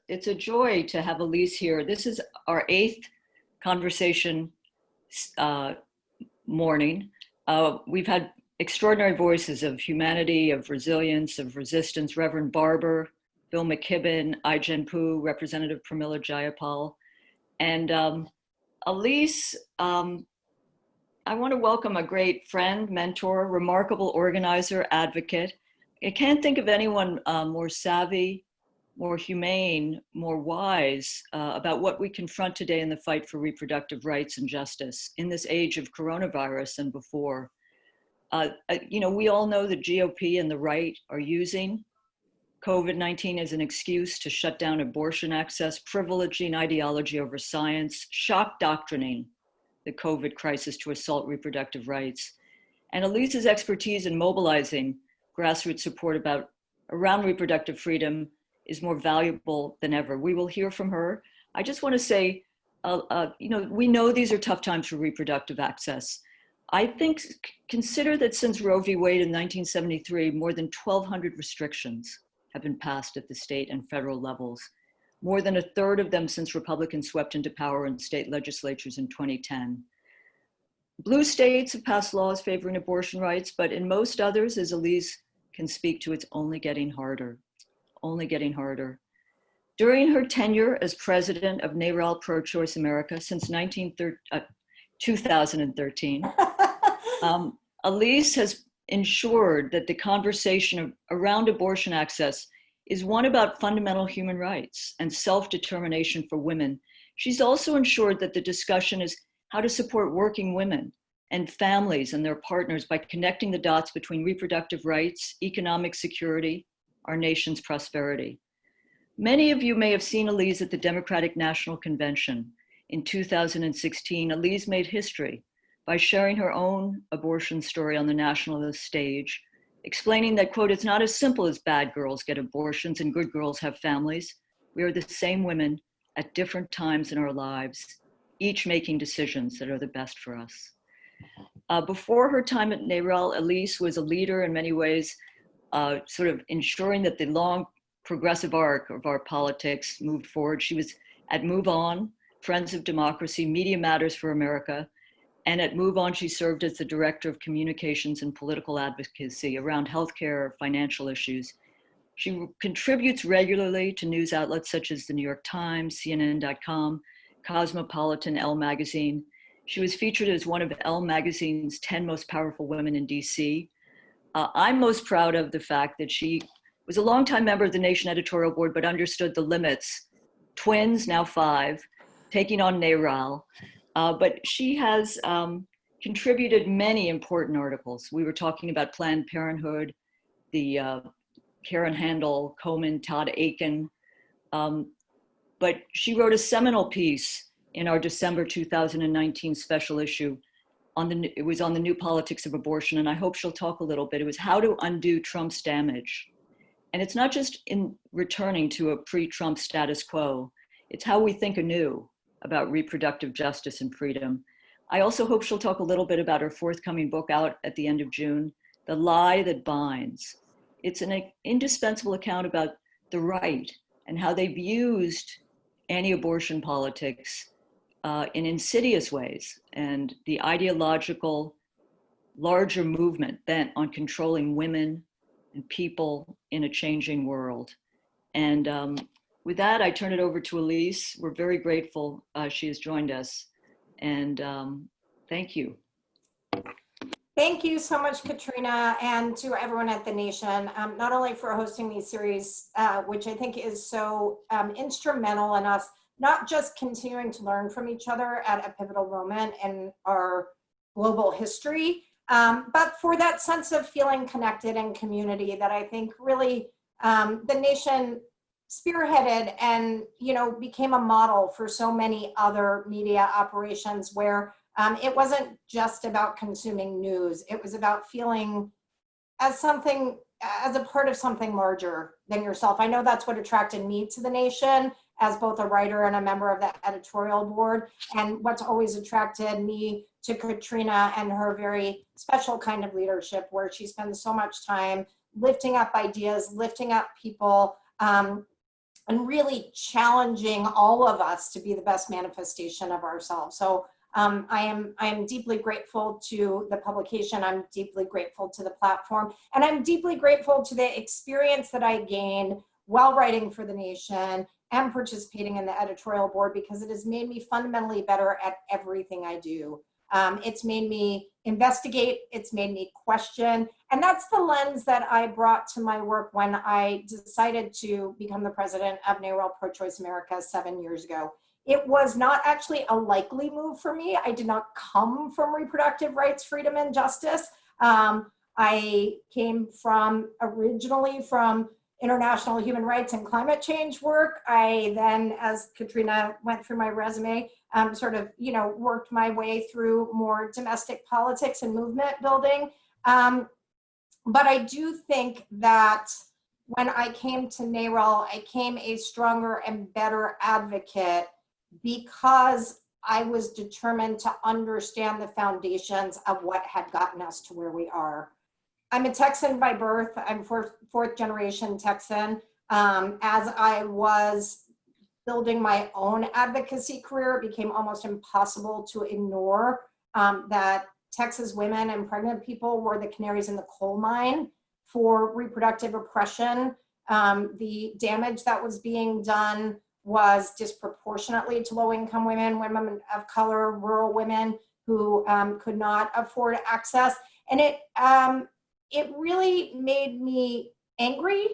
it's a joy to have Ilyse here. This is our 8th conversation morning. We've had extraordinary voices of humanity, of resilience, of resistance. Reverend Barber, Bill McKibben, Ai-jen Poo, Representative Pramila Jayapal. And Ilyse, I want to welcome a great friend, mentor, remarkable organizer, advocate. I can't think of anyone more savvy, more humane, more wise about what we confront today in the fight for reproductive rights and justice in this age of coronavirus and before. We all know the GOP and the right are using COVID-19 as an excuse to shut down abortion access, privileging ideology over science, shock doctrining the COVID crisis to assault reproductive rights. And Ilyse's expertise in mobilizing grassroots support around reproductive freedom is more valuable than ever. We will hear from her. I just want to say, we know these are tough times for reproductive access. I think, consider that since Roe v. Wade in 1973, more than 1,200 restrictions have been passed at the state and federal levels, more than a third of them since Republicans swept into power in state legislatures in 2010. Blue states have passed laws favoring abortion rights, but in most others, as Ilyse can speak to, it's only getting harder, only getting harder. During her tenure as president of NARAL Pro-Choice America since 2013, Ilyse has ensured that the conversation around abortion access is one about fundamental human rights and self-determination for women. She's also ensured that the discussion is how to support working women and families and their partners by connecting the dots between reproductive rights, economic security, our nation's prosperity. Many of you may have seen Ilyse at the Democratic National Convention. In 2016, Ilyse made history by sharing her own abortion story on the national stage, explaining that, quote, it's not as simple as bad girls get abortions and good girls have families. We are the same women at different times in our lives, each making decisions that are the best for us. Before her time at NARAL, Ilyse was a leader in many ways, sort of ensuring that the long progressive arc of our politics moved forward. She was at Move On, Friends of Democracy, Media Matters for America, and at Move On, she served as the Director of Communications and Political Advocacy around healthcare, financial issues. She contributes regularly to news outlets such as the New York Times, CNN.com, Cosmopolitan, Elle Magazine. She was featured as one of Elle Magazine's 10 most powerful women in DC. I'm most proud of the fact that she was a longtime member of the Nation editorial board, but understood the limits. Twins, now 5, taking on NARAL. But she has contributed many important articles. We were talking about Planned Parenthood, the Karen Handel, Komen, Todd Aiken. But she wrote a seminal piece in our December 2019 special issue. It was on the new politics of abortion, and I hope she'll talk a little bit. It was how to undo Trump's damage. And it's not just in returning to a pre-Trump status quo, it's how we think anew about reproductive justice and freedom. I also hope she'll talk a little bit about her forthcoming book out at the end of June, The Lie That Binds. It's an indispensable account about the right and how they've used anti-abortion politics in insidious ways, and the ideological larger movement bent on controlling women and people in a changing world. And with that, I turn it over to Ilyse. We're very grateful she has joined us, and thank you. Thank you so much, Katrina, and to everyone at the Nation, not only for hosting these series, which I think is so instrumental in us, not just continuing to learn from each other at a pivotal moment in our global history, but for that sense of feeling connected and community that I think really the Nation spearheaded and became a model for so many other media operations where it wasn't just about consuming news. It was about feeling as a part of something larger than yourself. I know that's what attracted me to the Nation as both a writer and a member of the editorial board, and what's always attracted me to Katrina and her very special kind of leadership, where she spends so much time lifting up ideas, lifting up people, and really challenging all of us to be the best manifestation of ourselves. So I am deeply grateful to the publication. I'm deeply grateful to the platform, and I'm deeply grateful to the experience that I gained while writing for The Nation and participating in the editorial board, because it has made me fundamentally better at everything I do. It's made me investigate, it's made me question, and that's the lens that I brought to my work when I decided to become the president of NARAL Pro-Choice America 7 years ago. It was not actually a likely move for me. I did not come from reproductive rights, freedom, and justice. I came originally from international human rights and climate change work. I then, as Katrina went through my resume, worked my way through more domestic politics and movement building. But I do think that when I came to NARAL, I came a stronger and better advocate because I was determined to understand the foundations of what had gotten us to where we are. I'm a Texan by birth. I'm fourth generation Texan. As I was building my own advocacy career, it became almost impossible to ignore that Texas women and pregnant people were the canaries in the coal mine for reproductive oppression. The damage that was being done was disproportionately to low-income women, women of color, rural women who could not afford access. And it really made me angry,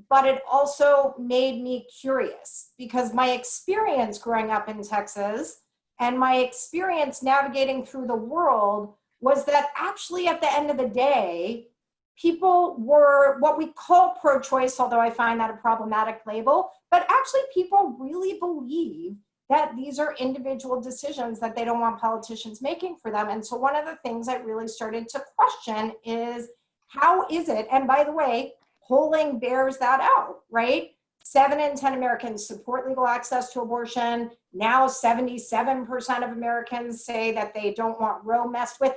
but it also made me curious, because my experience growing up in Texas and my experience navigating through the world was that actually at the end of the day, people were what we call pro-choice, although I find that a problematic label, but actually people really believe that these are individual decisions that they don't want politicians making for them. And so one of the things I really started to question is, how is it, and by the way, polling bears that out, right? 7 in 10 Americans support legal access to abortion. Now 77% of Americans say that they don't want Roe messed with.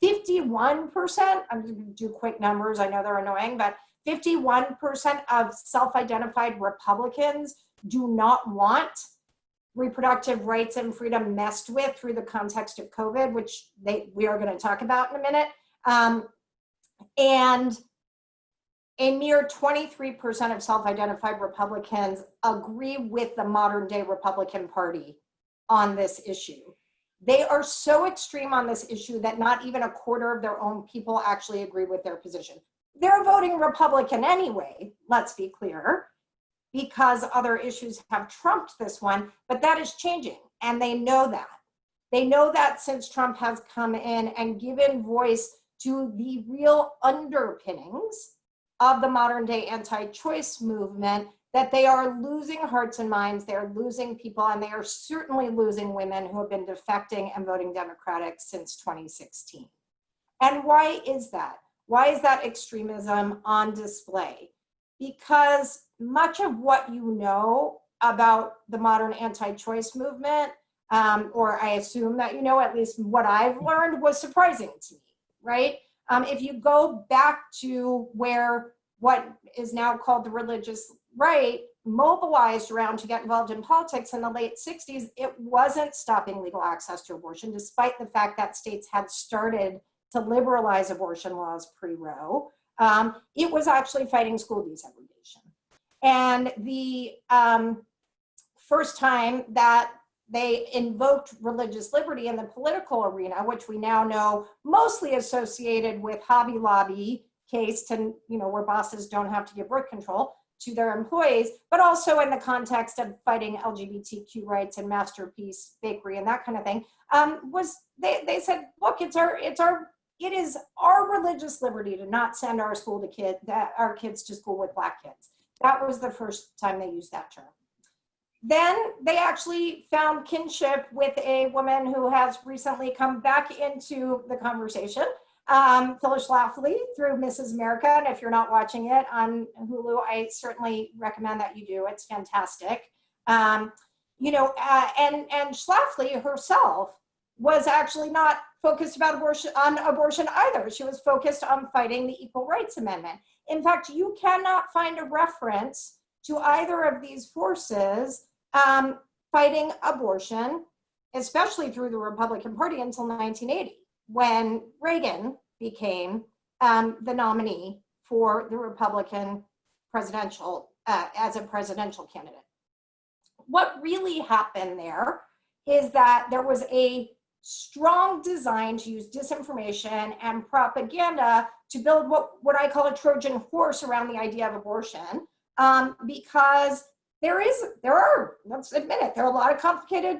51%, I'm going to do quick numbers, I know they're annoying, but 51% of self-identified Republicans do not want reproductive rights and freedom messed with through the context of COVID, which we are going to talk about in a minute. And a mere 23% of self-identified Republicans agree with the modern day Republican Party on this issue. They are so extreme on this issue that not even a quarter of their own people actually agree with their position. They're voting Republican anyway, let's be clear, because other issues have trumped this one, but that is changing, and they know that. They know that since Trump has come in and given voice to the real underpinnings of the modern day anti-choice movement, that they are losing hearts and minds, they're losing people, and they are certainly losing women who have been defecting and voting Democratic since 2016. And why is that? Why is that extremism on display? Because much of what you know about the modern anti-choice movement, or I assume that you know, at least what I've learned, was surprising to me, right? If you go back to where what is now called the religious right mobilized around to get involved in politics in the late 60s, it wasn't stopping legal access to abortion, despite the fact that states had started to liberalize abortion laws pre-Roe. It was actually fighting school desegregation. And the first time that they invoked religious liberty in the political arena, which we now know mostly associated with Hobby Lobby case to, where bosses don't have to give birth control to their employees, but also in the context of fighting LGBTQ rights and Masterpiece Bakery and that kind of thing, was they said, look, it is our religious liberty to not send our kids to school with Black kids. That was the first time they used that term. Then they actually found kinship with a woman who has recently come back into the conversation, Phyllis Schlafly, through Mrs. America. And if you're not watching it on Hulu, I certainly recommend that you do. It's fantastic. And Schlafly herself was actually not focused on abortion either. She was focused on fighting the Equal Rights Amendment. In fact, you cannot find a reference to either of these forces fighting abortion, especially through the Republican Party until 1980, when Reagan became the nominee for the Republican presidential, as a presidential candidate. What really happened there is that there was a strong design to use disinformation and propaganda to build what I call a Trojan horse around the idea of abortion, because let's admit it, there are a lot of complicated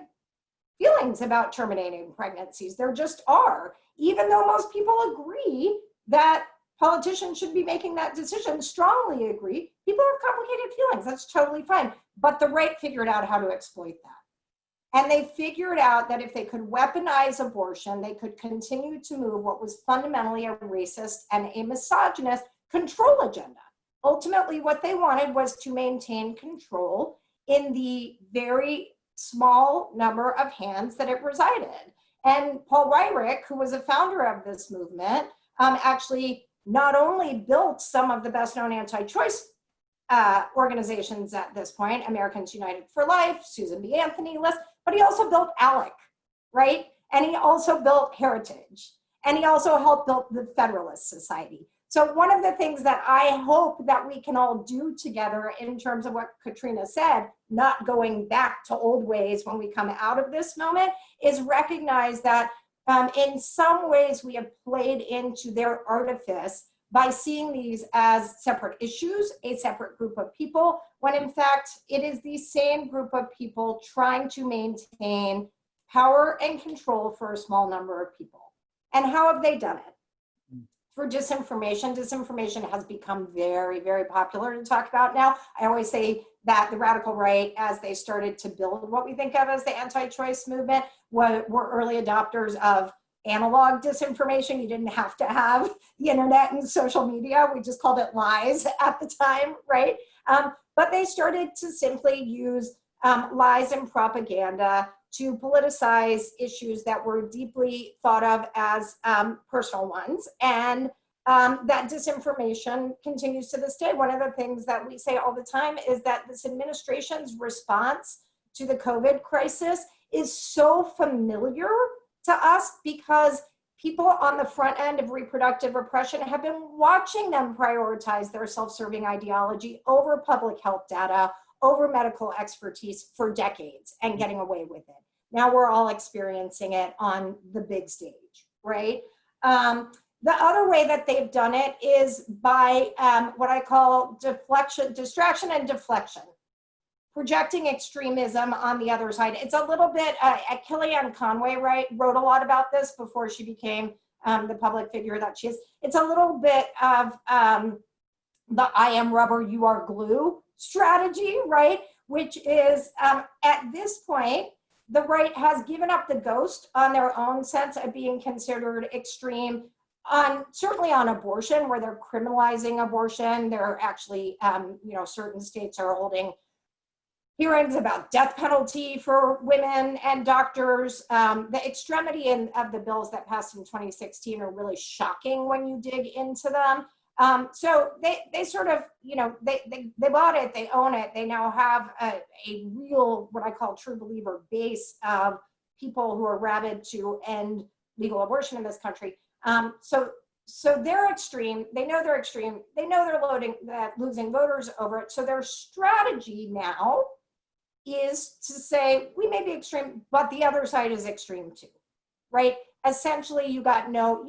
feelings about terminating pregnancies. There just are. Even though most people agree that politicians should be making that decision, strongly agree, people have complicated feelings. That's totally fine. But the right figured out how to exploit that. And they figured out that if they could weaponize abortion, they could continue to move what was fundamentally a racist and a misogynist control agenda. Ultimately, what they wanted was to maintain control in the very small number of hands that it resided. And Paul Weyrich, who was a founder of this movement, actually not only built some of the best known anti-choice organizations at this point, Americans United for Life, Susan B. Anthony list, but he also built ALEC, right? And he also built Heritage. And he also helped build the Federalist Society. So one of the things that I hope that we can all do together in terms of what Katrina said, not going back to old ways when we come out of this moment, is recognize that in some ways we have played into their artifice by seeing these as separate issues, a separate group of people, when in fact it is the same group of people trying to maintain power and control for a small number of people. And how have they done it? Through disinformation. Disinformation has become very, very popular to talk about now. I always say that the radical right, as they started to build what we think of as the anti-choice movement, were early adopters of analog disinformation. You didn't have to have the internet and social media. We just called it lies at the time, right? But they started to simply use lies and propaganda to politicize issues that were deeply thought of as personal ones. And that disinformation continues to this day. One of the things that we say all the time is that this administration's response to the COVID crisis is so familiar to us because people on the front end of reproductive oppression have been watching them prioritize their self-serving ideology over public health data, over medical expertise for decades and getting away with it. Now we're all experiencing it on the big stage, right? The other way that they've done it is by what I call distraction and deflection. Projecting extremism on the other side. It's a little bit, Kellyanne Conway wrote a lot about this before she became the public figure that she is. It's a little bit of the I am rubber, you are glue strategy, right? Which is, at this point, the right has given up the ghost on their own sense of being considered extreme, certainly on abortion, where they're criminalizing abortion. They're actually, certain states are holding hearings about death penalty for women and doctors. The extremity of the bills that passed in 2016 are really shocking when you dig into them. So they sort of, they bought it, they own it. They now have a real, what I call true believer base of people who are rabid to end legal abortion in this country. So they're extreme. They know they're extreme. They know they're losing voters over it. So their strategy now is to say, we may be extreme, but the other side is extreme too, right? Essentially, you got no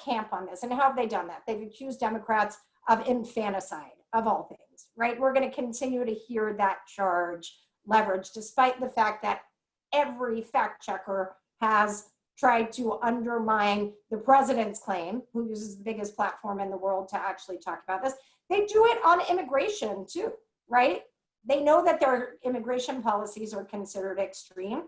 camp on this. And how have they done that? They've accused Democrats of infanticide, of all things, right? We're going to continue to hear that charge leveraged, despite the fact that every fact checker has tried to undermine the president's claim, who uses the biggest platform in the world to actually talk about this. They do it on immigration too, right? They know that their immigration policies are considered extreme.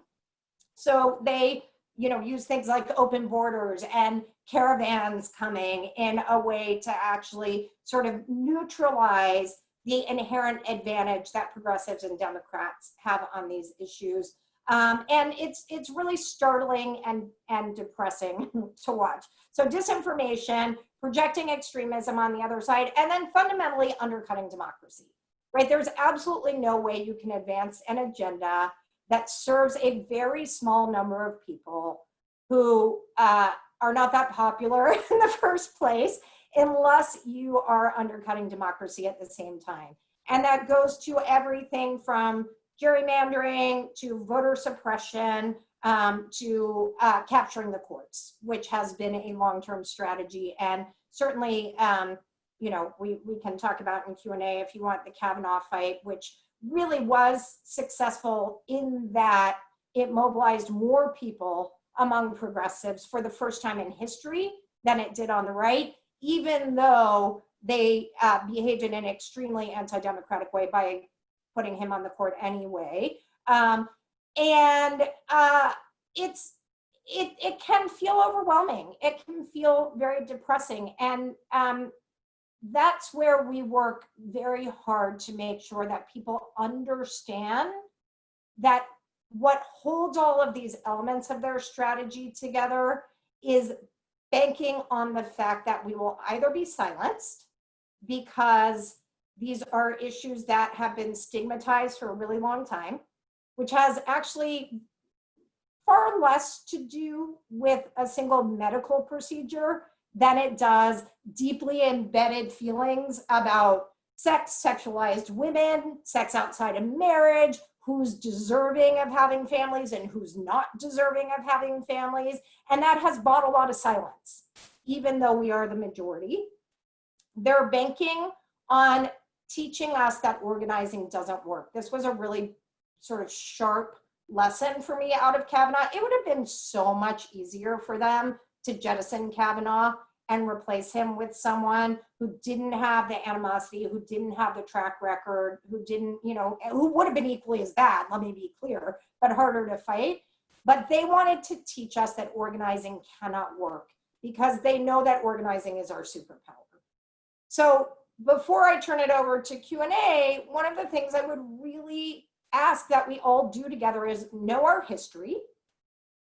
So they, use things like open borders and caravans coming in a way to actually sort of neutralize the inherent advantage that progressives and Democrats have on these issues. And it's really startling and depressing to watch. So disinformation, projecting extremism on the other side, and then fundamentally undercutting democracy. right? There's absolutely no way you can advance an agenda that serves a very small number of people who are not that popular in the first place, unless you are undercutting democracy at the same time. And that goes to everything from gerrymandering to voter suppression to capturing the courts, which has been a long-term strategy. And certainly, you know, we can talk about in Q&A if you want the Kavanaugh fight, which really was successful in that it mobilized more people among progressives for the first time in history than it did on the right, even though they behaved in an extremely anti-democratic way by putting him on the court anyway. It can feel overwhelming. It can feel very depressing. And that's where we work very hard to make sure that people understand that what holds all of these elements of their strategy together is banking on the fact that we will either be silenced because these are issues that have been stigmatized for a really long time, which has actually far less to do with a single medical procedure than it does deeply embedded feelings about sex, sexualized women, sex outside of marriage, who's deserving of having families and who's not deserving of having families. And that has bought a lot of silence, even though we are the majority. They're banking on teaching us that organizing doesn't work. This was a really sort of sharp lesson for me out of Kavanaugh. It would have been so much easier for them to jettison Kavanaugh and replace him with someone who didn't have the animosity, who didn't have the track record, who didn't, you know, who would have been equally as bad, let me be clear, but harder to fight. But they wanted to teach us that organizing cannot work because they know that organizing is our superpower. So before I turn it over to Q&A, one of the things I would really ask that we all do together is know our history,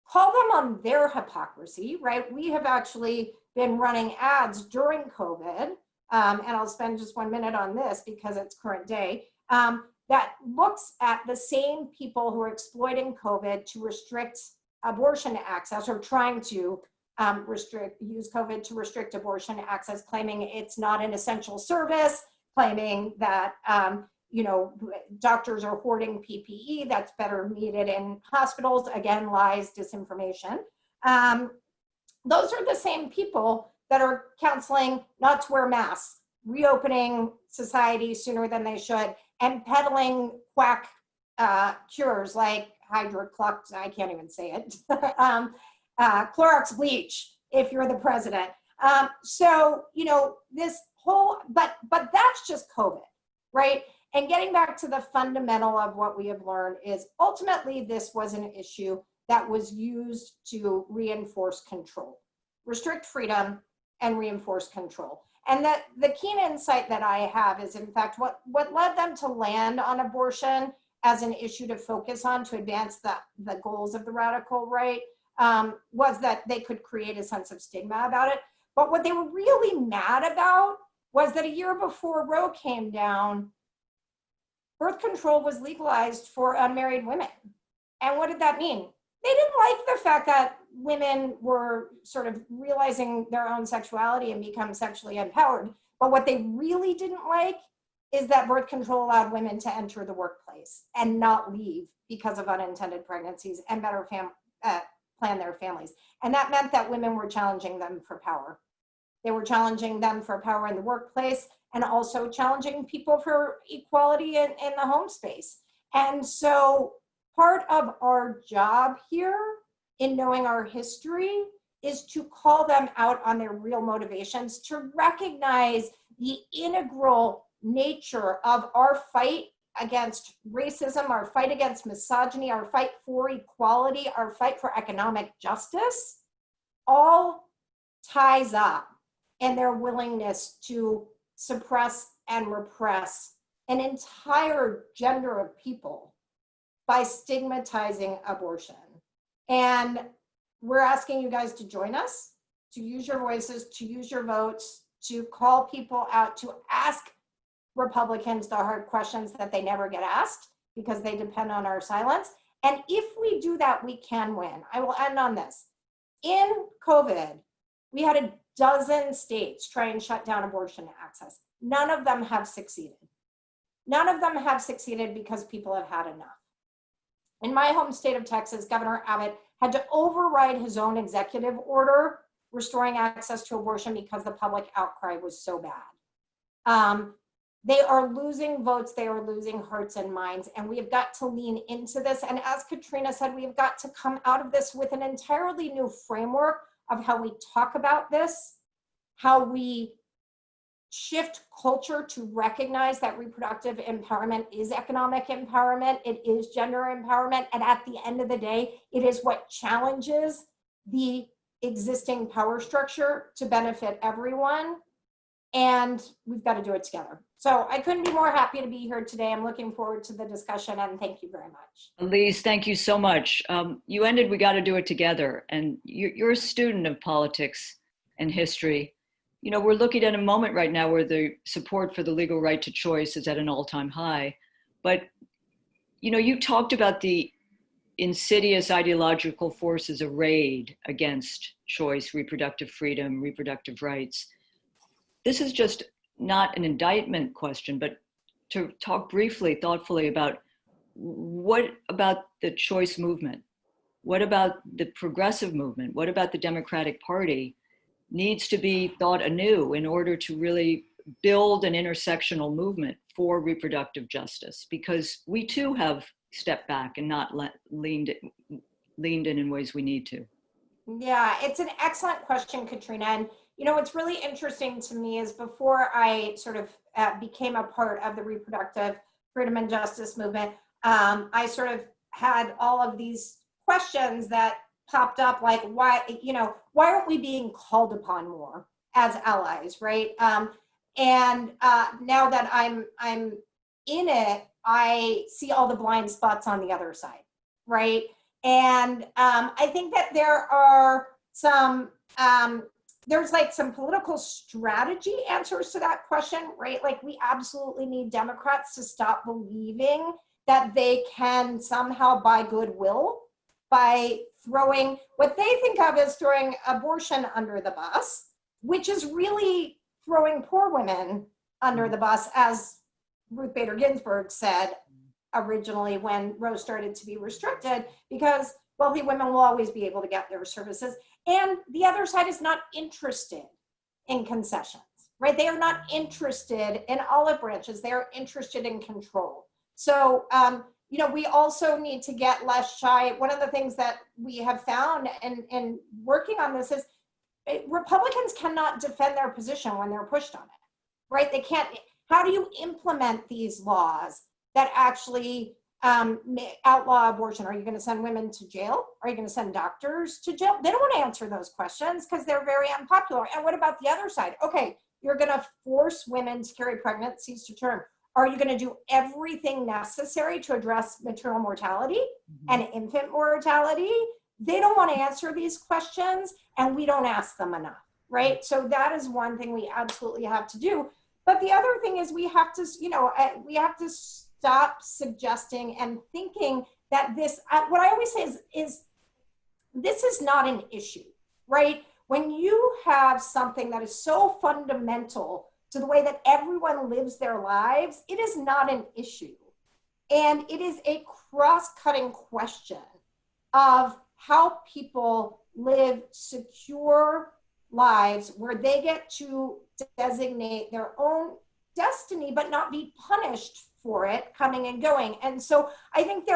call them on their hypocrisy, right? We have actually been running ads during COVID, and I'll spend just 1 minute on this because it's current day, that looks at the same people who are exploiting COVID to restrict abortion access, or trying to use COVID to restrict abortion access, claiming it's not an essential service, claiming that you know, doctors are hoarding PPE that's better needed in hospitals. Again, lies, disinformation. Those are the same people that are counseling not to wear masks, reopening society sooner than they should, and peddling quack cures like hydrochlorox, I can't even say it, Clorox bleach, if you're the president. So, you know, this whole, but that's just COVID, right? And getting back to the fundamental of what we have learned is ultimately this was an issue that was used to reinforce control, restrict freedom and reinforce control. And that the keen insight that I have is, in fact, what led them to land on abortion as an issue to focus on to advance the goals of the radical right was that they could create a sense of stigma about it. But what they were really mad about was that a year before Roe came down, birth control was legalized for unmarried women. And what did that mean? They didn't like the fact that women were sort of realizing their own sexuality and become sexually empowered. But what they really didn't like is that birth control allowed women to enter the workplace and not leave because of unintended pregnancies and better plan their families. And that meant that women were challenging them for power. They were challenging them for power in the workplace and also challenging people for equality in the home space. And so part of our job here in knowing our history is to call them out on their real motivations, to recognize the integral nature of our fight against racism, our fight against misogyny, our fight for equality, our fight for economic justice, all ties up in their willingness to suppress and repress an entire gender of people by stigmatizing abortion. And we're asking you guys to join us, to use your voices, to use your votes, to call people out, to ask Republicans the hard questions that they never get asked because they depend on our silence. And if we do that, we can win. I will end on this. In COVID, we had a dozen states try and shut down abortion access. None of them have succeeded. None of them have succeeded because people have had enough. In my home state of Texas, Governor Abbott had to override his own executive order restoring access to abortion because the public outcry was so bad. They are losing votes, they are losing hearts and minds, and we have got to lean into this. And as Katrina said, we have got to come out of this with an entirely new framework of how we talk about this, how we shift culture to recognize that reproductive empowerment is economic empowerment, it is gender empowerment, and at the end of the day, it is what challenges the existing power structure to benefit everyone, and we've got to do it together. So I couldn't be more happy to be here today. I'm looking forward to the discussion, and thank you very much. Ilyse, thank you so much. You ended, we got to do it together, and you're a student of politics and history. You know, we're looking at a moment right now where the support for the legal right to choice is at an all-time high. But, you know, you talked about the insidious ideological forces arrayed against choice, reproductive freedom, reproductive rights. This is just not an indictment question, but to talk briefly, thoughtfully about what about the choice movement? What about the progressive movement? What about the Democratic Party needs to be thought anew in order to really build an intersectional movement for reproductive justice? Because we too have stepped back and not leaned in ways we need to. Yeah, it's an excellent question, Katrina. And you know, what's really interesting to me is before I sort of became a part of the reproductive freedom and justice movement, I sort of had all of these questions that popped up, like why aren't we being called upon more as allies, right? And now that I'm in it, I see all the blind spots on the other side, right? And I think that there are some there's like some political strategy answers to that question, right? Like we absolutely need Democrats to stop believing that they can somehow buy goodwill by throwing what they think of as throwing abortion under the bus, which is really throwing poor women under the bus, as Ruth Bader Ginsburg said originally when Roe started to be restricted, because wealthy women will always be able to get their services. And the other side is not interested in concessions, right? They are not interested in olive branches. They are interested in control. So, you know, we also need to get less shy. One of the things that we have found in working on this is Republicans cannot defend their position when they're pushed on it, right? They can't. How do you implement these laws that actually outlaw abortion? Are you going to send women to jail? Are you going to send doctors to jail? They don't want to answer those questions because they're very unpopular. And what about the other side? Okay, you're going to force women to carry pregnancies to term. Are you going to do everything necessary to address maternal mortality and infant mortality? They don't want to answer these questions, and we don't ask them enough, right? So that is one thing we absolutely have to do. But the other thing is we have to, you know, we have to stop suggesting and thinking that this, what I always say is this is not an issue, right? When you have something that is so fundamental to the way that everyone lives their lives, it is not an issue. And it is a cross-cutting question of how people live secure lives where they get to designate their own destiny, but not be punished for it coming and going. And so I think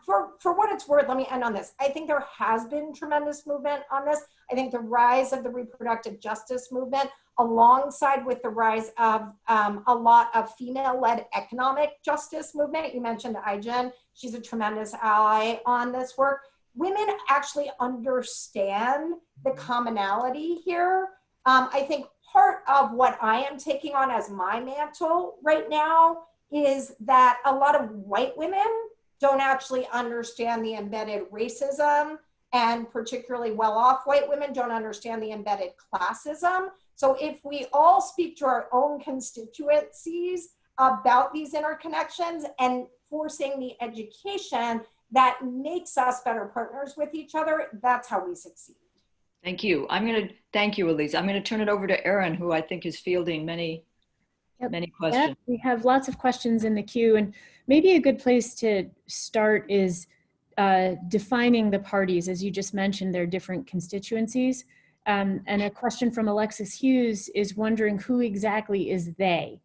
for what it's worth, let me end on this. I think there has been tremendous movement on this. I think the rise of the reproductive justice movement, alongside with the rise of a lot of female-led economic justice movement. You mentioned Ijen, she's a tremendous ally on this work. Women actually understand the commonality here. I think part of what I am taking on as my mantle right now is that a lot of white women don't actually understand the embedded racism, and particularly well-off white women don't understand the embedded classism. So if we all speak to our own constituencies about these interconnections and forcing the education that makes us better partners with each other. That's how we succeed. Thank you. Thank you, Ilyse. I'm going to turn it over to Erin, who I think is fielding many questions. Yeah, we have lots of questions in the queue, and maybe a good place to start is defining the parties. As you just mentioned, there are different constituencies. And a question from Alexis Hughes is wondering who exactly is they?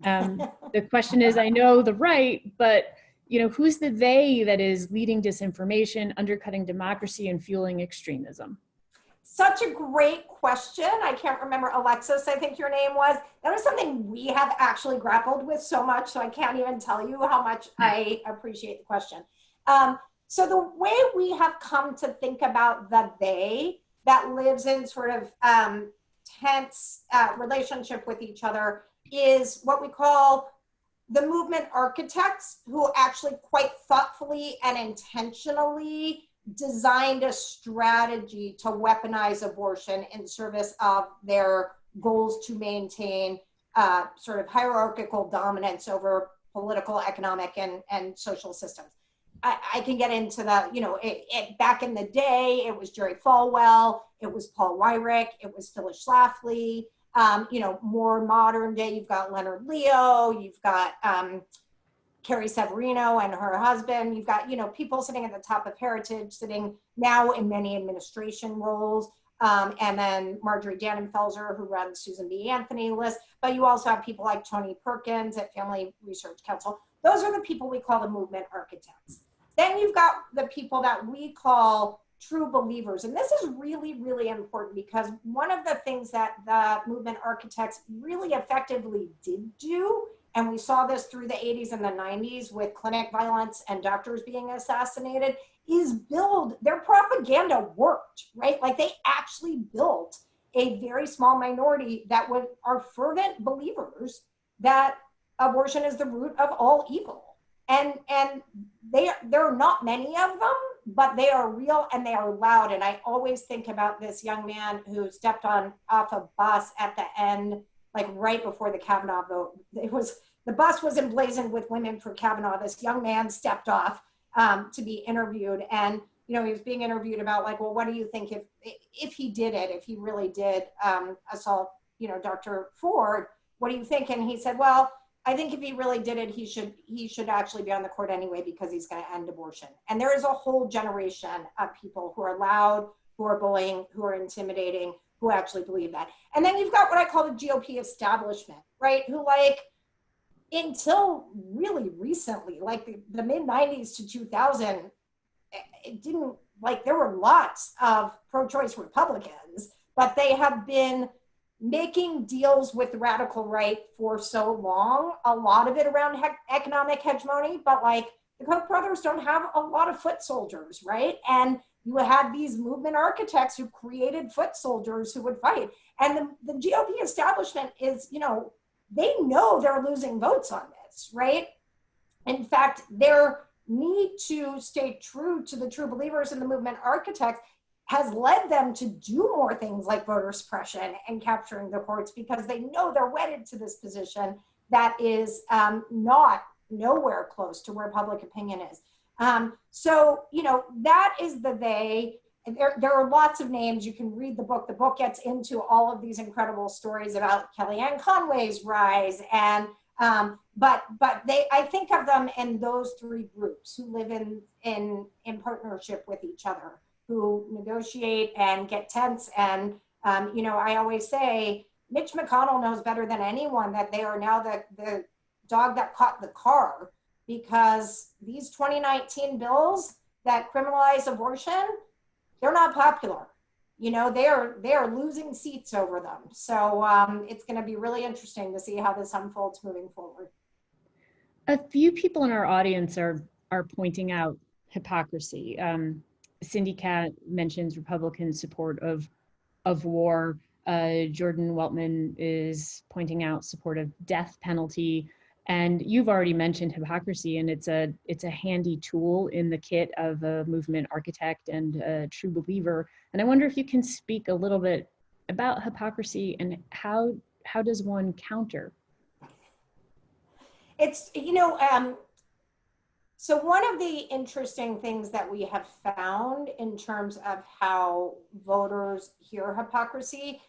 The question is, I know the right, but who's the they that is leading disinformation, undercutting democracy, and fueling extremism? Such a great question. I can't remember, Alexis, I think your name was. That was something we have actually grappled with so much, so I can't even tell you how much I appreciate the question. So the way we have come to think about the they that lives in sort of tense relationship with each other is what we call the movement architects, who actually quite thoughtfully and intentionally designed a strategy to weaponize abortion in service of their goals to maintain sort of hierarchical dominance over political, economic, and social systems. I can get into that, back in the day, it was Jerry Falwell, it was Paul Weyrich, it was Phyllis Schlafly. More modern day, you've got Leonard Leo, you've got Carrie Severino and her husband. You've got, people sitting at the top of Heritage, sitting now in many administration roles. And then Marjorie Dannenfelser, who runs Susan B. Anthony list. But you also have people like Tony Perkins at Family Research Council. Those are the people we call the movement architects. Then you've got the people that we call true believers. And this is really, really important, because one of the things that the movement architects really effectively did do, and we saw this through the 80s and the 90s with clinic violence and doctors being assassinated, is build, their propaganda worked, right? Like they actually built a very small minority that are fervent believers that abortion is the root of all evil. And there are not many of them, but they are real and they are loud. And I always think about this young man who stepped off a bus at the end, like right before the Kavanaugh vote. The bus was emblazoned with Women for Kavanaugh. This young man stepped off to be interviewed, and he was being interviewed about, like, well, what do you think if he did it, if he really did assault, Dr. Ford, what do you think? And he said, well, I think if he really did it, he should actually be on the court anyway, because he's going to end abortion. And there is a whole generation of people who are loud, who are bullying, who are intimidating, who actually believe that. And then you've got what I call the GOP establishment, right? Who, like, until really recently, like the mid 90s to 2000, it didn't, like, there were lots of pro-choice Republicans, but they have been making deals with the radical right for so long, a lot of it around economic hegemony, but like the Koch brothers don't have a lot of foot soldiers, right? And you had these movement architects who created foot soldiers who would fight. And the GOP establishment is, they know they're losing votes on this, right? In fact, their need to stay true to the true believers in the movement architects has led them to do more things like voter suppression and capturing the courts, because they know they're wedded to this position that is not nowhere close to where public opinion is. So, that is the they. And there are lots of names. You can read the book. The book gets into all of these incredible stories about Kellyanne Conway's rise. And but I think of them in those three groups who live in partnership with each other, who negotiate and get tense. And, I always say, Mitch McConnell knows better than anyone that they are now the dog that caught the car, because these 2019 bills that criminalize abortion, they're not popular. They are losing seats over them. So it's going to be really interesting to see how this unfolds moving forward. A few people in our audience are pointing out hypocrisy. Cindy Cat mentions Republican support of war. Jordan Weltman is pointing out support of death penalty. And you've already mentioned hypocrisy, and it's a handy tool in the kit of a movement architect and a true believer. And I wonder if you can speak a little bit about hypocrisy and how does one counter? It's, so one of the interesting things that we have found in terms of how voters hear hypocrisy,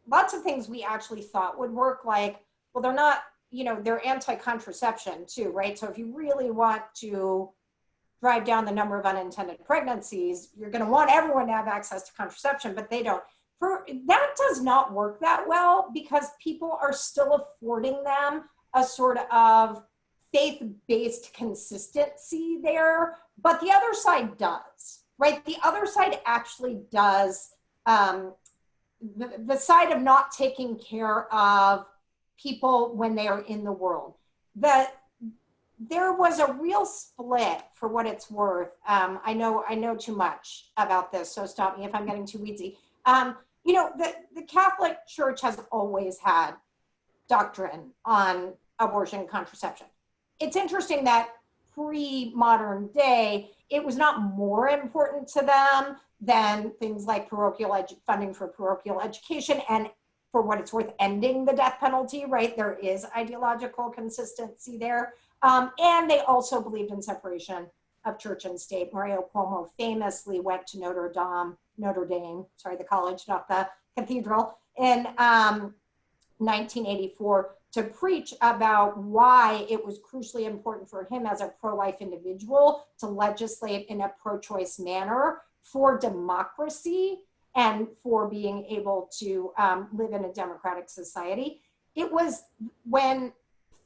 lots of things we actually thought would work, like, well, they're not, they're anti-contraception too, right? So if you really want to drive down the number of unintended pregnancies, you're going to want everyone to have access to contraception, but they don't. That does not work that well, because people are still affording them a sort of faith-based consistency there, but the other side does, right? The other side actually does, the side of not taking care of people when they are in the world. There was a real split, for what it's worth. I know too much about this, so stop me if I'm getting too weedsy. The Catholic Church has always had doctrine on abortion contraception. It's interesting that pre-modern day, it was not more important to them than things like funding for parochial education, and for what it's worth, ending the death penalty, right? There is ideological consistency there. And they also believed in separation of church and state. Mario Cuomo famously went to Notre Dame, the college, not the cathedral, in 1984 to preach about why it was crucially important for him as a pro-life individual to legislate in a pro-choice manner for democracy and for being able to live in a democratic society. It was when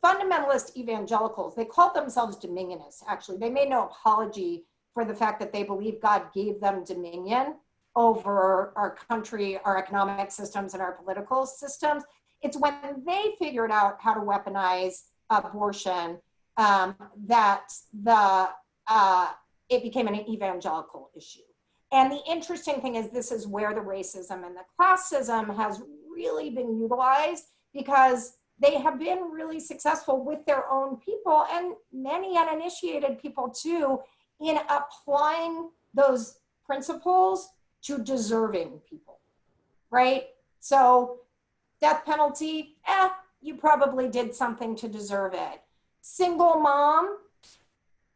fundamentalist evangelicals, they called themselves dominionists, actually. They made no apology for the fact that they believe God gave them dominion over our country, our economic systems, and our political systems. It's when they figured out how to weaponize abortion that it became an evangelical issue. And the interesting thing is, this is where the racism and the classism has really been utilized, because they have been really successful with their own people, and many uninitiated people too, in applying those principles to deserving people, right? So death penalty, you probably did something to deserve it. Single mom,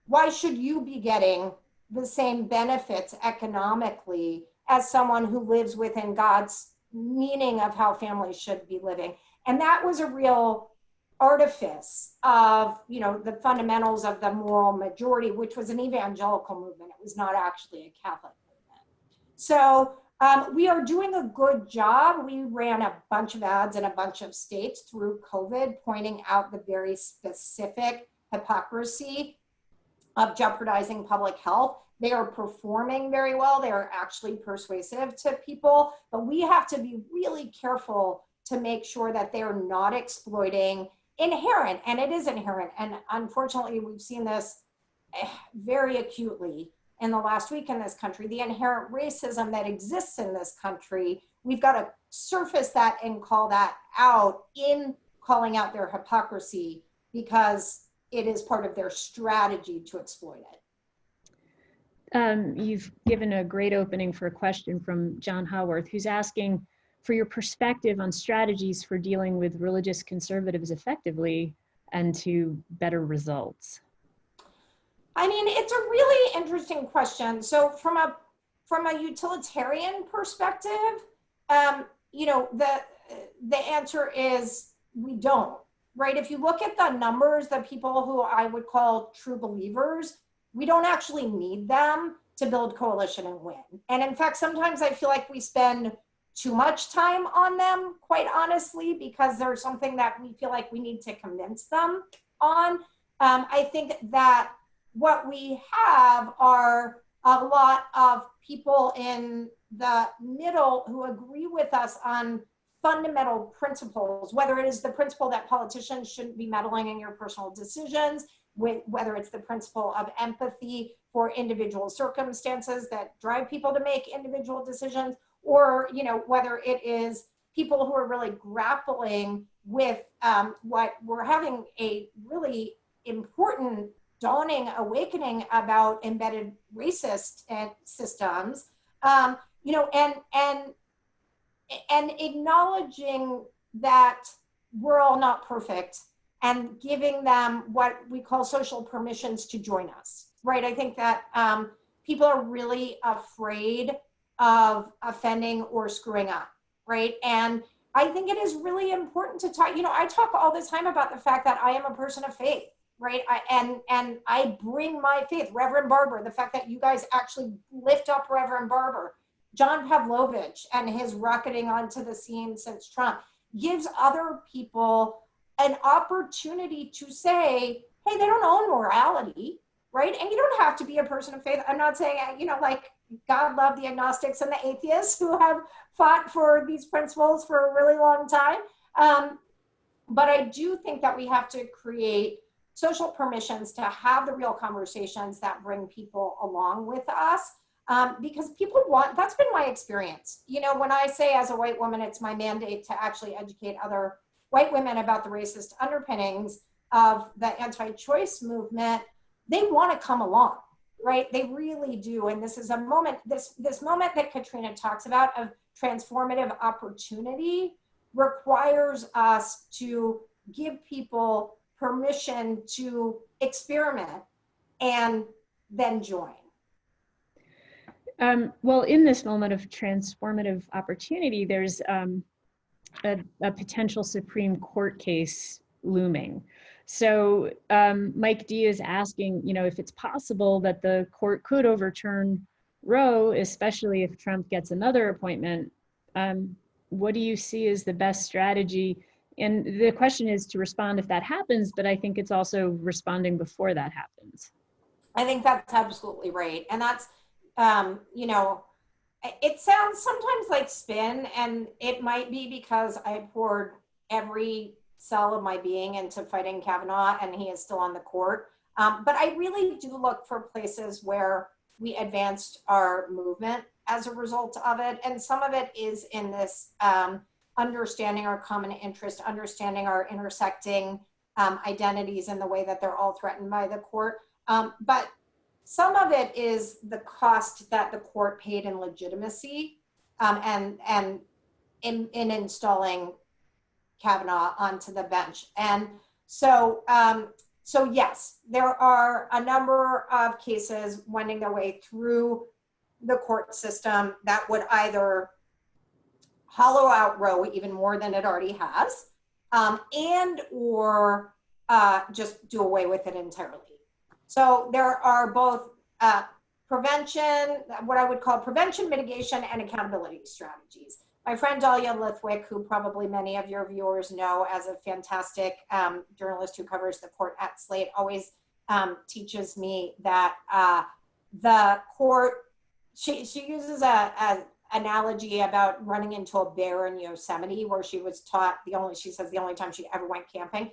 why should you be getting the same benefits economically as someone who lives within God's meaning of how families should be living? And that was a real artifice of, the fundamentals of the moral majority, which was an evangelical movement. It was not actually a Catholic movement. So we are doing a good job. We ran a bunch of ads in a bunch of states through COVID, pointing out the very specific hypocrisy of jeopardizing public health. They are performing very well. They are actually persuasive to people, but we have to be really careful to make sure that they're not exploiting inherent, and it is inherent. And unfortunately, we've seen this very acutely in the last week in this country, the inherent racism that exists in this country. We've got to surface that and call that out in calling out their hypocrisy, because it is part of their strategy to exploit it. You've given a great opening for a question from John Howarth, who's asking for your perspective on strategies for dealing with religious conservatives effectively and to better results. I mean, it's a really interesting question. So from a utilitarian perspective, the answer is we don't, right? If you look at the numbers, the people who I would call true believers, we don't actually need them to build coalition and win. And in fact, sometimes I feel like we spend too much time on them, quite honestly, because there's something that we feel like we need to convince them on. I think that what we have are a lot of people in the middle who agree with us on fundamental principles, whether it is the principle that politicians shouldn't be meddling in your personal decisions, whether it's the principle of empathy for individual circumstances that drive people to make individual decisions, or whether it is people who are really grappling with what we're having a really important dawning awakening about embedded racist systems, and acknowledging that we're all not perfect and giving them what we call social permissions to join us, right? I think that people are really afraid of offending or screwing up, right? And I think it is really important to talk, I talk all the time about the fact that I am a person of faith, right? And I bring my faith, Reverend Barber, the fact that you guys actually lift up Reverend Barber, John Pavlovich and his rocketing onto the scene since Trump, gives other people an opportunity to say, hey, they don't own morality, right? And you don't have to be a person of faith. I'm not saying, like God love the agnostics and the atheists who have fought for these principles for a really long time. But I do think that we have to create social permissions to have the real conversations that bring people along with us. Because people want, that's been my experience. When I say as a white woman, it's my mandate to actually educate other white women about the racist underpinnings of the anti-choice movement, they want to come along, right? They really do. And this is a moment, this moment that Katrina talks about of transformative opportunity requires us to give people permission to experiment and then join. Well, in this moment of transformative opportunity, there's a potential Supreme Court case looming. So Mike D is asking, if it's possible that the court could overturn Roe, especially if Trump gets another appointment, what do you see as the best strategy? And the question is to respond if that happens, but I think it's also responding before that happens. I think that's absolutely right. And that's, it sounds sometimes like spin, and it might be because I poured every cell of my being into fighting Kavanaugh and he is still on the court. But I really do look for places where we advanced our movement as a result of it. And some of it is in this understanding our common interest, understanding our intersecting identities and the way that they're all threatened by the court. But some of it is the cost that the court paid in legitimacy and in installing Kavanaugh onto the bench. And so yes, there are a number of cases wending their way through the court system that would either hollow out Roe even more than it already has, and or just do away with it entirely. So there are both prevention, what I would call prevention, mitigation, and accountability strategies. My friend Dahlia Lithwick, who probably many of your viewers know as a fantastic journalist who covers the court at Slate, always teaches me that the court, she uses a analogy about running into a bear in Yosemite, where she was taught she says the only time she ever went camping,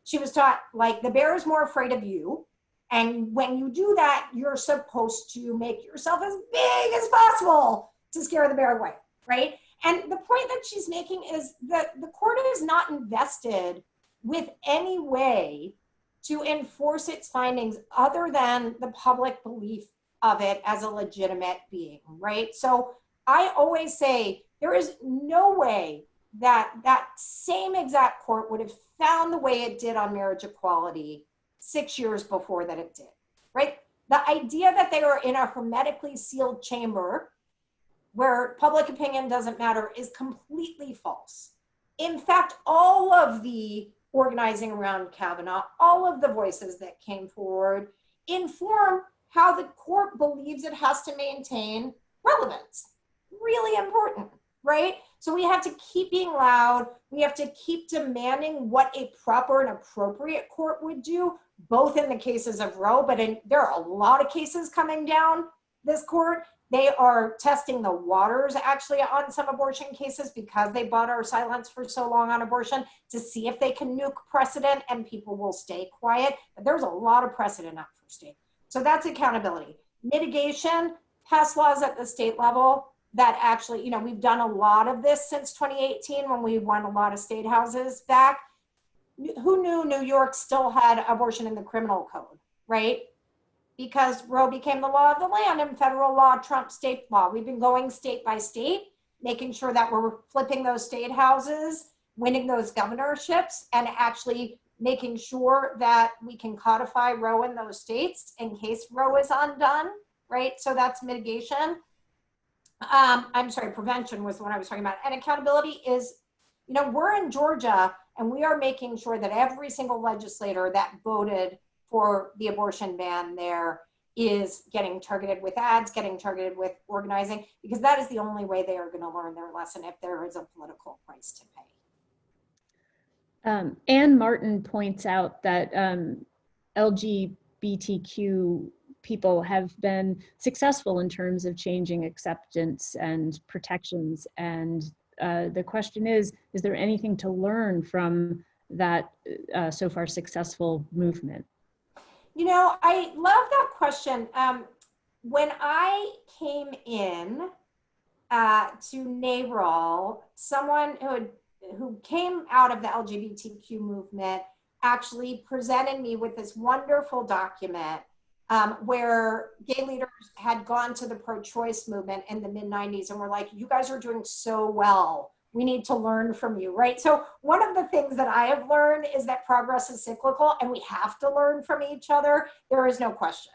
she was taught, like, the bear is more afraid of you. And when you do that, you're supposed to make yourself as big as possible to scare the bear away, right? And the point that she's making is that the court is not invested with any way to enforce its findings other than the public belief of it as a legitimate being, right? So I always say there is no way that that same exact court would have found the way it did on marriage equality 6 years before that it did, right? The idea that they are in a hermetically sealed chamber where public opinion doesn't matter is completely false. In fact, all of the organizing around Kavanaugh, all of the voices that came forward inform how the court believes it has to maintain relevance. Really important, right? So we have to keep being loud. We have to keep demanding what a proper and appropriate court would do, both in the cases of Roe, but there are a lot of cases coming down this court. They are testing the waters actually on some abortion cases because they bought our silence for so long on abortion to see if they can nuke precedent and people will stay quiet. But there's a lot of precedent up for state. So that's accountability. Mitigation, pass laws at the state level that actually, we've done a lot of this since 2018 when we won a lot of state houses back. Who knew New York still had abortion in the criminal code, right? Because Roe became the law of the land and federal law trumped state law. We've been going state by state, making sure that we're flipping those state houses, winning those governorships, and actually making sure that we can codify Roe in those states in case Roe is undone, right? So that's mitigation. I'm sorry, prevention was what I was talking about. And accountability is, you know, we're in Georgia and we are making sure that every single legislator that voted for the abortion ban there is getting targeted with ads, getting targeted with organizing, because that is the only way they are going to learn their lesson if there is a political price to pay. Anne Martin points out that LGBTQ people have been successful in terms of changing acceptance and protections. And the question is there anything to learn from that so far successful movement? You know, I love that question. When I came in to NARAL, someone who came out of the LGBTQ movement actually presented me with this wonderful document where gay leaders had gone to the pro-choice movement in the mid-90s and were like, you guys are doing so well. We need to learn from you, right? So one of the things that I have learned is that progress is cyclical and we have to learn from each other. There is no question.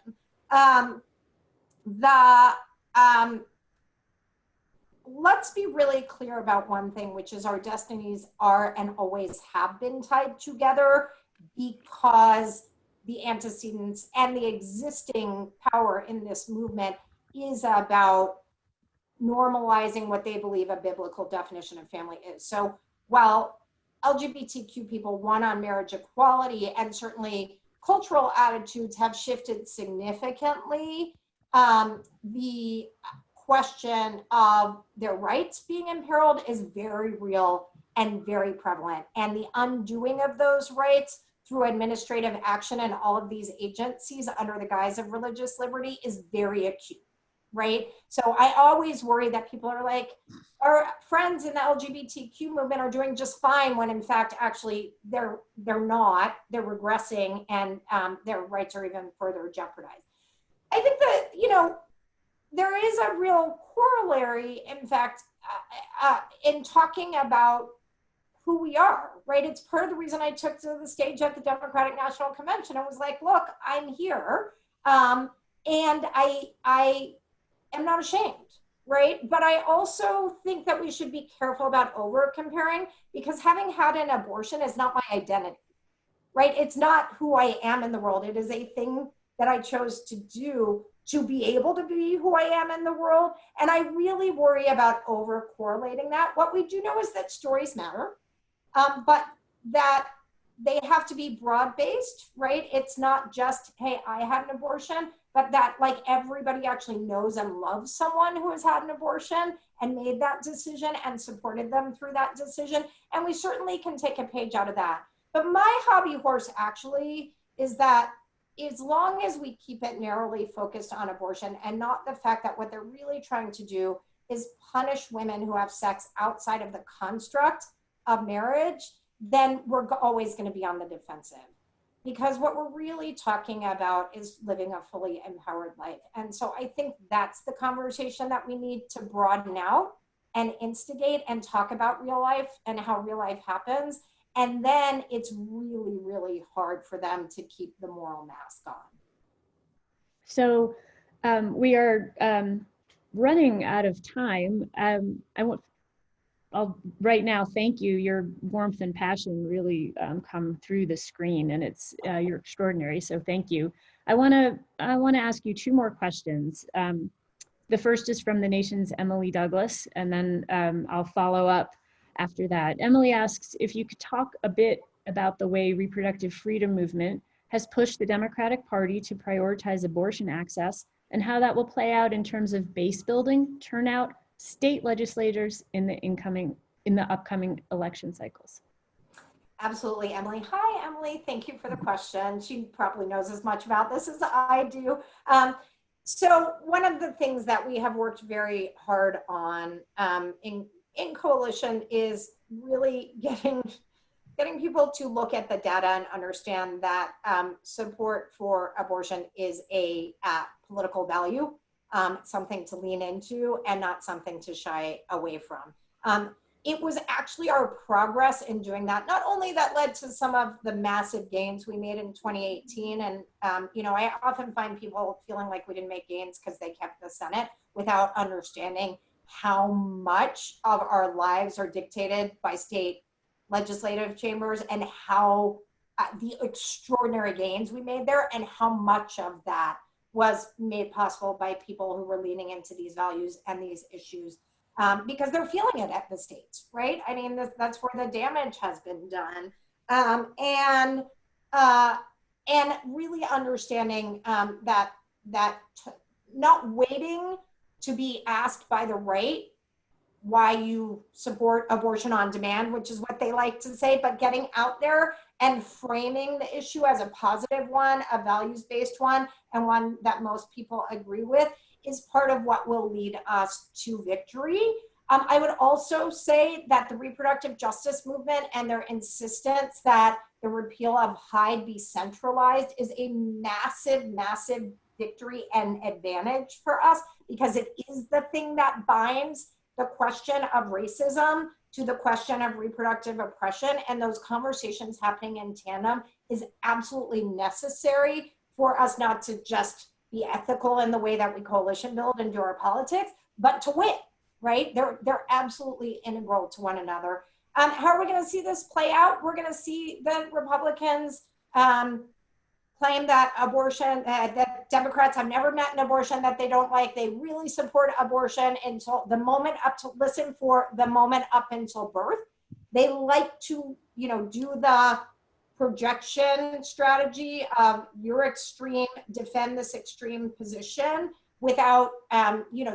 Let's be really clear about one thing, which is our destinies are and always have been tied together because the antecedents and the existing power in this movement is about normalizing what they believe a biblical definition of family is. So while LGBTQ people want on marriage equality and certainly cultural attitudes have shifted significantly, the question of their rights being imperiled is very real and very prevalent. And the undoing of those rights through administrative action and all of these agencies under the guise of religious liberty is very acute, right? So I always worry that people are like, our friends in the LGBTQ movement are doing just fine when in fact, actually they're not, they're regressing and their rights are even further jeopardized. I think that, you know, there is a real corollary, in fact, in talking about who we are, right? It's part of the reason I took to the stage at the Democratic National Convention. I was like, look, I'm here, and I am not ashamed, right? But I also think that we should be careful about over comparing, because having had an abortion is not my identity, right? It's not who I am in the world. It is a thing that I chose to do to be able to be who I am in the world. And I really worry about over correlating that. What we do know is that stories matter, but that they have to be broad-based, right? It's not just, hey, I had an abortion, but that like everybody actually knows and loves someone who has had an abortion and made that decision and supported them through that decision. And we certainly can take a page out of that. But my hobby horse actually is that as long as we keep it narrowly focused on abortion and not the fact that what they're really trying to do is punish women who have sex outside of the construct of marriage, then we're always going to be on the defensive. Because what we're really talking about is living a fully empowered life. And so I think that's the conversation that we need to broaden out and instigate and talk about real life and how real life happens. And then it's really, really hard for them to keep the moral mask on. So we are running out of time. I'll right now thank you. Your warmth and passion really come through the screen, and it's you're extraordinary. So thank you. I want to ask you two more questions. The first is from the Nation's Emily Douglas, and then I'll follow up after that. Emily asks if you could talk a bit about the way reproductive freedom movement has pushed the Democratic Party to prioritize abortion access and how that will play out in terms of base building, turnout, state legislators in the upcoming election cycles. Absolutely, Emily. Hi, Emily. Thank you for the question. She probably knows as much about this as I do. So one of the things that we have worked very hard on in coalition is really getting people to look at the data and understand that support for abortion is a political value, something to lean into and not something to shy away from. it was actually our progress in doing that. Not only that led to some of the massive gains we made in 2018. And, I often find people feeling like we didn't make gains because they kept the Senate without understanding how much of our lives are dictated by state legislative chambers, and how the extraordinary gains we made there, and how much of that was made possible by people who were leaning into these values and these issues, because they're feeling it at the states, right? I mean, that's where the damage has been done. And really understanding that not waiting to be asked by the right why you support abortion on demand, which is what they like to say, but getting out there and framing the issue as a positive one, a values-based one, and one that most people agree with, is part of what will lead us to victory. I would also say that the reproductive justice movement and their insistence that the repeal of Hyde be centralized is a massive, massive victory and advantage for us, because it is the thing that binds the question of racism to the question of reproductive oppression, and those conversations happening in tandem is absolutely necessary for us not to just be ethical in the way that we coalition build and do our politics, but to win, right? They're absolutely integral to one another. How are we going to see this play out? We're going to see the Republicans claim that abortion, that Democrats have never met an abortion that they don't like. They really support abortion until the moment up to, listen for the moment up until birth. They like to, do the projection strategy of your extreme, defend this extreme position without,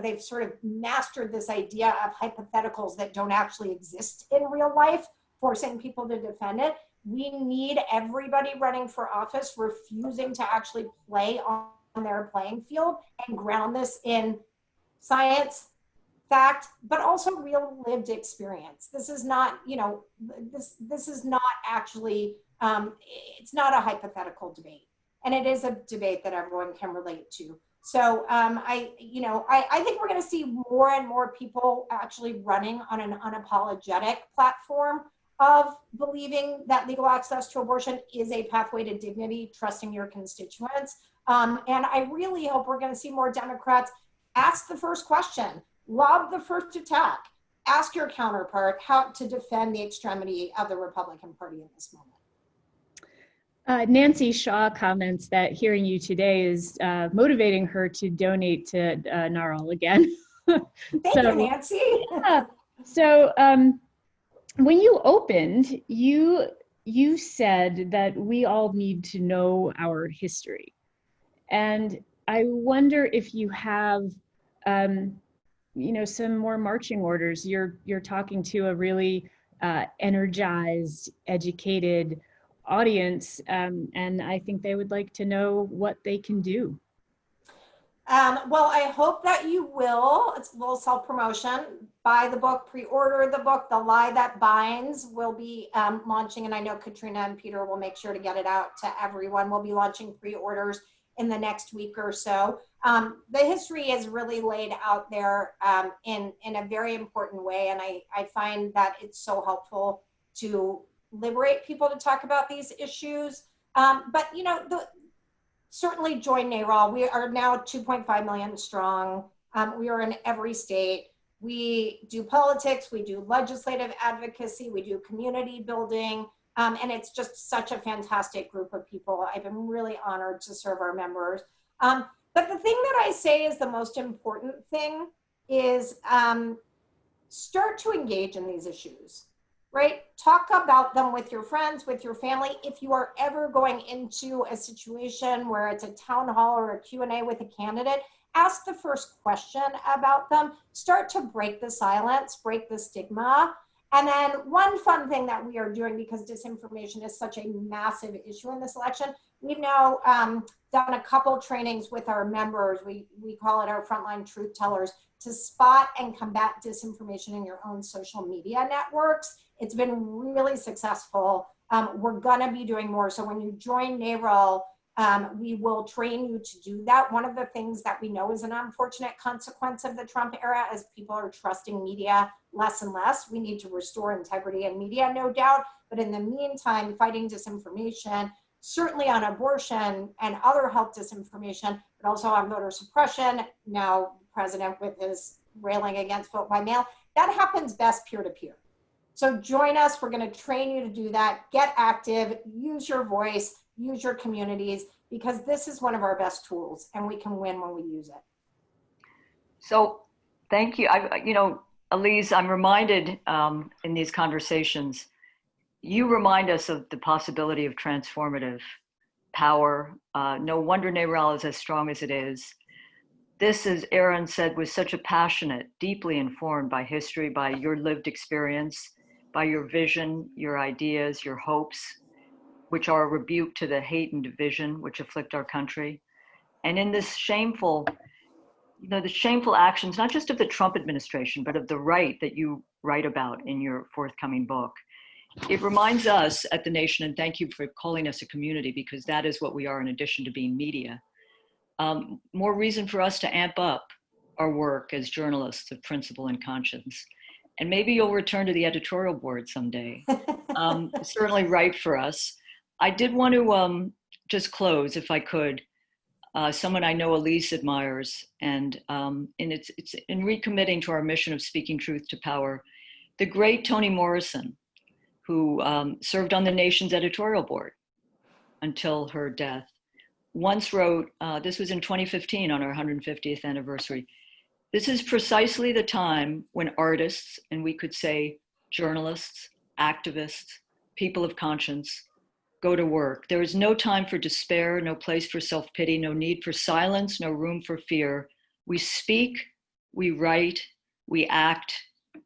they've sort of mastered this idea of hypotheticals that don't actually exist in real life, forcing people to defend it. We need everybody running for office refusing to actually play on their playing field and ground this in science, fact, but also real lived experience. This is not, this is not actually, it's not a hypothetical debate, and it is a debate that everyone can relate to. So I think we're going to see more and more people actually running on an unapologetic platform of believing that legal access to abortion is a pathway to dignity, trusting your constituents. And I really hope we're going to see more Democrats ask the first question, lob the first attack, ask your counterpart how to defend the extremity of the Republican Party in this moment. Nancy Shaw comments that hearing you today is motivating her to donate to NARAL again. Thank you, Nancy. Yeah. So when you opened, you said that we all need to know our history. And I wonder if you have, some more marching orders. You're talking to a really energized, educated audience, and I think they would like to know what they can do. Well, I hope that you will. It's a little self-promotion. Buy the book, pre-order the book. The Lie That Binds will be launching, and I know Katrina and Peter will make sure to get it out to everyone. We'll be launching pre-orders in the next week or so. The history is really laid out there in a very important way, and I find that it's so helpful to liberate people to talk about these issues. But certainly join NARAL. We are now 2.5 million strong. We are in every state. We do politics, we do legislative advocacy, we do community building, and it's just such a fantastic group of people. I've been really honored to serve our members. But the thing that I say is the most important thing is start to engage in these issues, right? Talk about them with your friends, with your family. If you are ever going into a situation where it's a town hall or a Q&A with a candidate, ask the first question about them. Start to break the silence, break the stigma. And then one fun thing that we are doing, because disinformation is such a massive issue in this election, we've now done a couple trainings with our members. We call it our frontline truth tellers, to spot and combat disinformation in your own social media networks. It's been really successful. We're gonna be doing more. So when you join NARAL, We will train you to do that. One of the things that we know is an unfortunate consequence of the Trump era as people are trusting media less and less. We need to restore integrity in media, no doubt. But in the meantime, fighting disinformation, certainly on abortion and other health disinformation, but also on voter suppression. Now, the president with his railing against vote by mail, that happens best peer-to-peer. So join us. We're going to train you to do that. Get active, use your voice, use your communities, because this is one of our best tools and we can win when we use it. So thank you. Ilyse, I'm reminded in these conversations, you remind us of the possibility of transformative power. No wonder NARAL is as strong as it is. This, as Aaron said, was such a passionate, deeply informed by history, by your lived experience, by your vision, your ideas, your hopes, which are a rebuke to the hate and division which afflict our country. And in this shameful, the shameful actions, not just of the Trump administration, but of the right that you write about in your forthcoming book, it reminds us at The Nation, and thank you for calling us a community, because that is what we are in addition to being media, more reason for us to amp up our work as journalists of principle and conscience. And maybe you'll return to the editorial board someday. Certainly write for us. I did want to just close, if I could, someone I know Ilyse admires, and it's in recommitting to our mission of speaking truth to power, the great Toni Morrison, who served on the Nation's editorial board until her death, once wrote, this was in 2015 on our 150th anniversary, "This is precisely the time when artists, and we could say journalists, activists, people of conscience, go to work. There is no time for despair, no place for self-pity, no need for silence, no room for fear. We speak, we write, we act,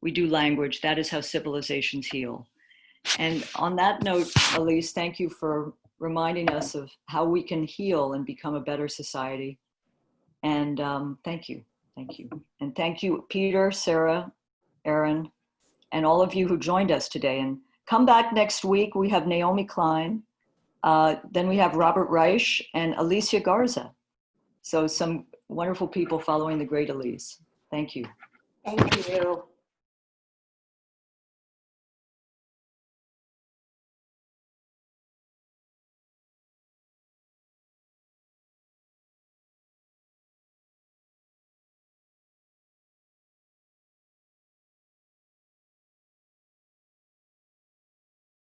we do language. That is how civilizations heal." And on that note, Ilyse, thank you for reminding us of how we can heal and become a better society. And thank you. Thank you. And thank you, Peter, Sarah, Aaron, and all of you who joined us today. And come back next week. We have Naomi Klein. Then we have Robert Reich and Alicia Garza. So some wonderful people following the great Ilyse. Thank you. Thank you.